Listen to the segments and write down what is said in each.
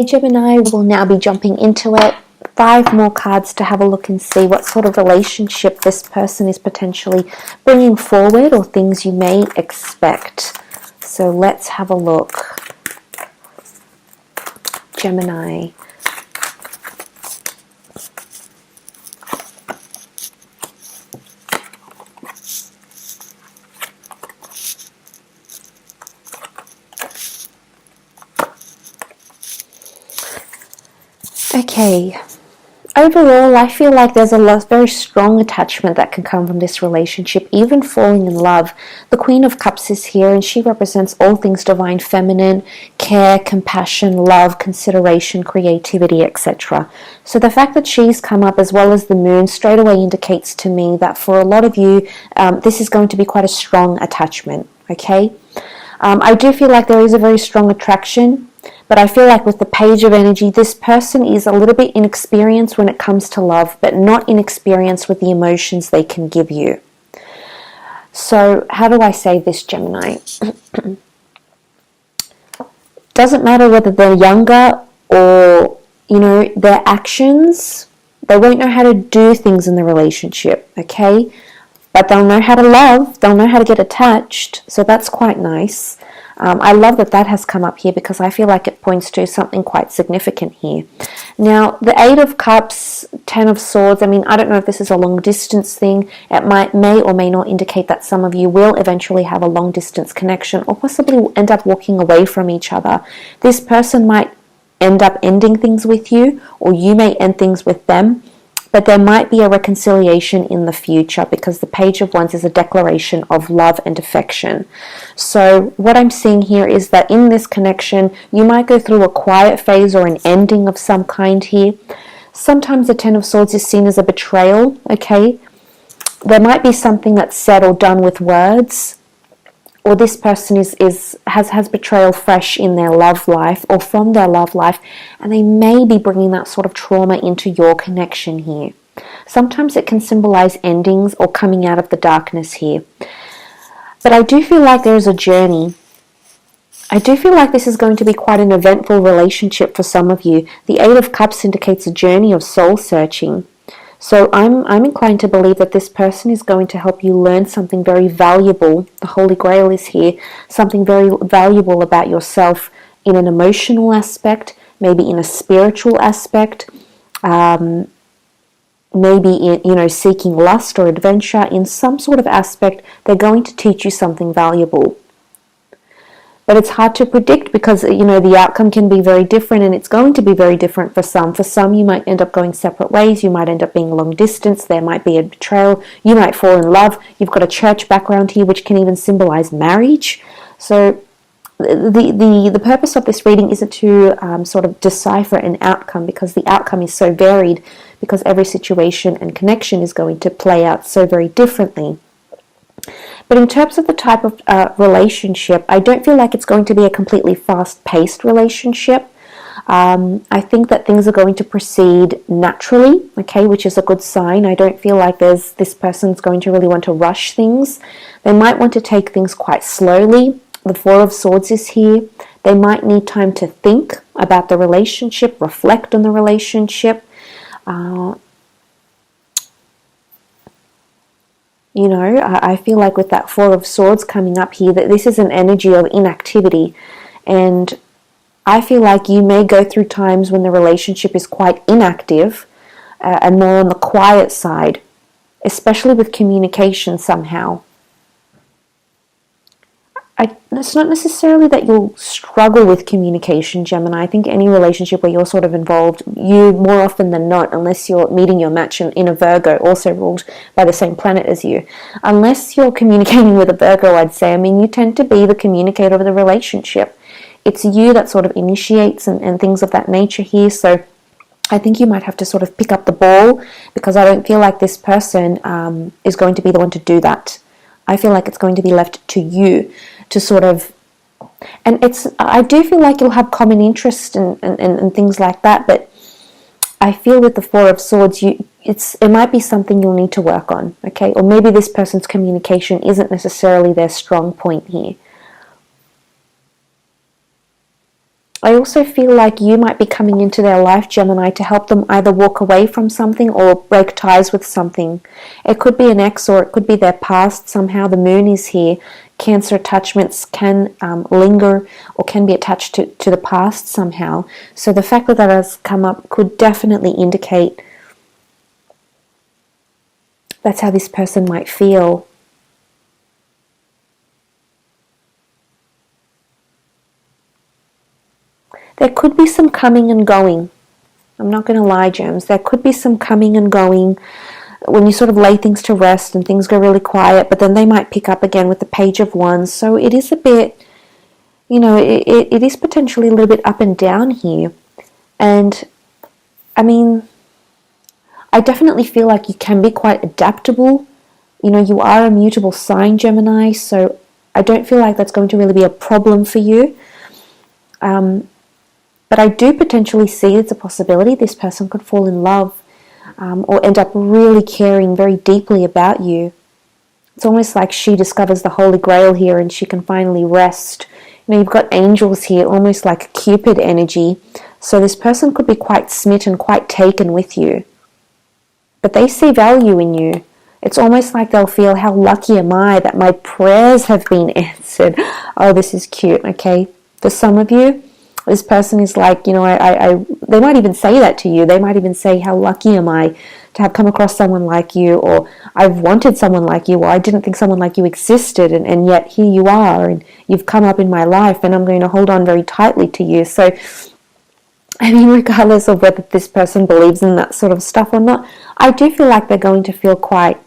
Gemini, will now be jumping into it. 5 more cards to have a look and see what sort of relationship this person is potentially bringing forward, or things you may expect. So let's have a look. Gemini. Okay, overall I feel like there's a very strong attachment that can come from this relationship, even falling in love. The Queen of Cups is here, and she represents all things divine feminine: care, compassion, love, consideration, creativity, etc. So the fact that she's come up, as well as the moon, straight away indicates to me that for a lot of you, this is going to be quite a strong attachment, okay? I do feel like there is a very strong attraction, but I feel like with the Page of Energy, this person is a little bit inexperienced when it comes to love, but not inexperienced with the emotions they can give you. So how do I say this, Gemini? Doesn't matter whether they're younger or, their actions, they won't know how to do things in the relationship, okay? But they'll know how to love, they'll know how to get attached, so that's quite nice. I love that has come up here, because I feel like it points to something quite significant here. Now, the 8 of Cups, 10 of Swords, I don't know if this is a long distance thing. It may or may not indicate that some of you will eventually have a long distance connection, or possibly end up walking away from each other. This person might end up ending things with you, or you may end things with them. But there might be a reconciliation in the future, because the Page of Wands is a declaration of love and affection. So what I'm seeing here is that in this connection, you might go through a quiet phase or an ending of some kind here. Sometimes the 10 of Swords is seen as a betrayal, okay? There might be something that's said or done with words, or this person has betrayal fresh in their love life, or from their love life, and they may be bringing that sort of trauma into your connection here. Sometimes it can symbolize endings or coming out of the darkness here. But I do feel like there is a journey. I do feel like this is going to be quite an eventful relationship for some of you. The 8 of Cups indicates a journey of soul searching. So I'm inclined to believe that this person is going to help you learn something very valuable. The Holy Grail is here. Something very valuable about yourself in an emotional aspect, maybe in a spiritual aspect, maybe in, seeking lust or adventure. In some sort of aspect, they're going to teach you something valuable. But it's hard to predict, because, the outcome can be very different, and it's going to be very different for some. For some, you might end up going separate ways. You might end up being long distance. There might be a betrayal. You might fall in love. You've got a church background here, which can even symbolize marriage. So the purpose of this reading isn't to sort of decipher an outcome, because the outcome is so varied, because every situation and connection is going to play out so very differently. But in terms of the type of relationship, I don't feel like it's going to be a completely fast-paced relationship. I think that things are going to proceed naturally, okay, which is a good sign. I don't feel like this person's going to really want to rush things. They might want to take things quite slowly. The 4 of Swords is here. They might need time to think about the relationship, reflect on the relationship. I feel like with that 4 of Swords coming up here, that this is an energy of inactivity. And I feel like you may go through times when the relationship is quite inactive and more on the quiet side, especially with communication somehow. It's not necessarily that you'll struggle with communication, Gemini. I think any relationship where you're sort of involved, you more often than not, unless you're meeting your match in a Virgo, also ruled by the same planet as you, unless you're communicating with a Virgo, I'd say, you tend to be the communicator of the relationship. It's you that sort of initiates and things of that nature here. So I think you might have to sort of pick up the ball, because I don't feel like this person is going to be the one to do that. I feel like it's going to be left to you to sort of, and I do feel like you'll have common interest and things like that, but I feel with the 4 of Swords, it might be something you'll need to work on, okay? Or maybe this person's communication isn't necessarily their strong point here. I also feel like you might be coming into their life, Gemini, to help them either walk away from something or break ties with something. It could be an ex or it could be their past. Somehow the moon is here. Cancer attachments can linger or can be attached to the past somehow. So the fact that that has come up could definitely indicate that's how this person might feel. There could be some coming and going. I'm not going to lie, Gems. There could be some coming and going when you sort of lay things to rest and things go really quiet, but then they might pick up again with the Page of Wands. So it is a bit, it is potentially a little bit up and down here. And, I mean, I definitely feel like you can be quite adaptable. You are a mutable sign, Gemini, so I don't feel like that's going to really be a problem for you. But I do potentially see it's a possibility this person could fall in love or end up really caring very deeply about you. It's almost like she discovers the Holy Grail here and she can finally rest. You've got angels here, almost like a Cupid energy. So this person could be quite smitten, quite taken with you. But they see value in you. It's almost like they'll feel, how lucky am I that my prayers have been answered. Oh, this is cute, okay? For some of you, this person is like, they might even say that to you. They might even say, how lucky am I to have come across someone like you, or I've wanted someone like you, or I didn't think someone like you existed, and yet here you are, and you've come up in my life, and I'm going to hold on very tightly to you. So, I mean, regardless of whether this person believes in that sort of stuff or not, I do feel like they're going to feel quite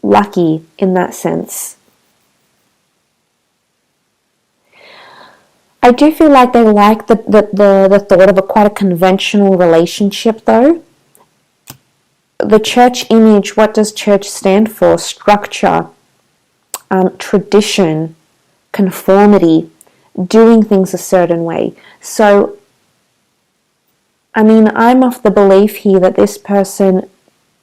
lucky in that sense. I do feel like they like the thought of quite a conventional relationship, though. The church image, what does church stand for? Structure, tradition, conformity, doing things a certain way. So, I mean, I'm of the belief here that this person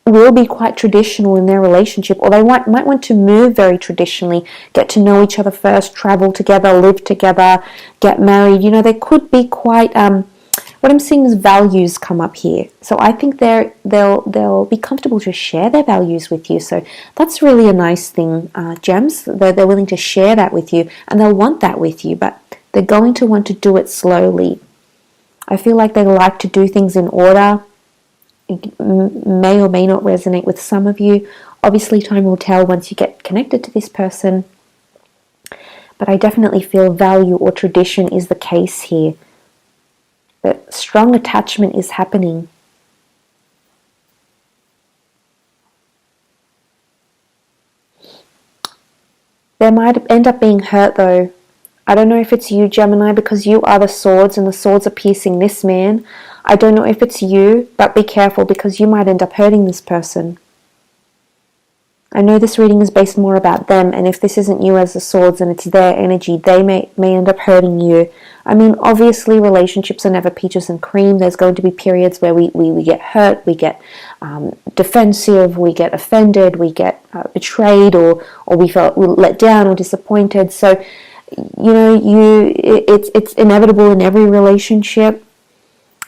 will be quite traditional in their relationship, or they might want to move very traditionally, get to know each other first, travel together, live together, get married. They could be quite, what I'm seeing is values come up here. So I think they'll be comfortable to share their values with you. So that's really a nice thing, Gems. They're willing to share that with you, and they'll want that with you, but they're going to want to do it slowly. I feel like they like to do things in order. It may or may not resonate with some of you. Obviously, time will tell once you get connected to this person. But I definitely feel value or tradition is the case here. That strong attachment is happening. They might end up being hurt, though. I don't know if it's you, Gemini, because you are the swords and the swords are piercing this man. I don't know if it's you, but be careful because you might end up hurting this person. I know this reading is based more about them, and if this isn't you as the swords and it's their energy, they may end up hurting you. I mean, obviously relationships are never peaches and cream. There's going to be periods where we get hurt, we get defensive, we get offended, we get betrayed, or we felt let down or disappointed. So, it's inevitable in every relationship.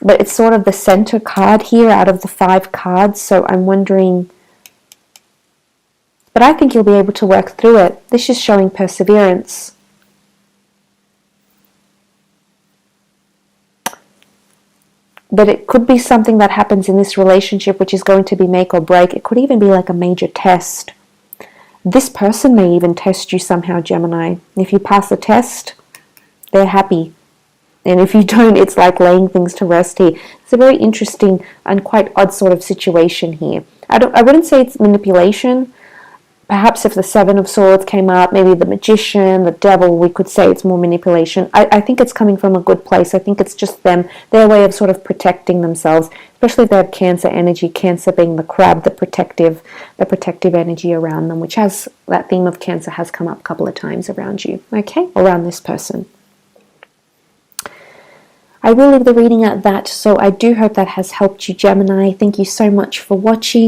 But it's sort of the center card here out of the 5 cards, so I'm wondering. But I think you'll be able to work through it. This is showing perseverance. But it could be something that happens in this relationship which is going to be make or break. It could even be like a major test. This person may even test you somehow, Gemini. If you pass the test, they're happy. And if you don't, it's like laying things to rest here. It's a very interesting and quite odd sort of situation here. I wouldn't say it's manipulation. Perhaps if the 7 of Swords came up, maybe the Magician, the Devil, we could say it's more manipulation. I think it's coming from a good place. I think it's just their way of sort of protecting themselves, especially if they have Cancer energy, Cancer being the crab, the protective energy around them, which has, that theme of Cancer has come up a couple of times around you, okay, around this person. I will leave the reading at that, so I do hope that has helped you, Gemini. Thank you so much for watching.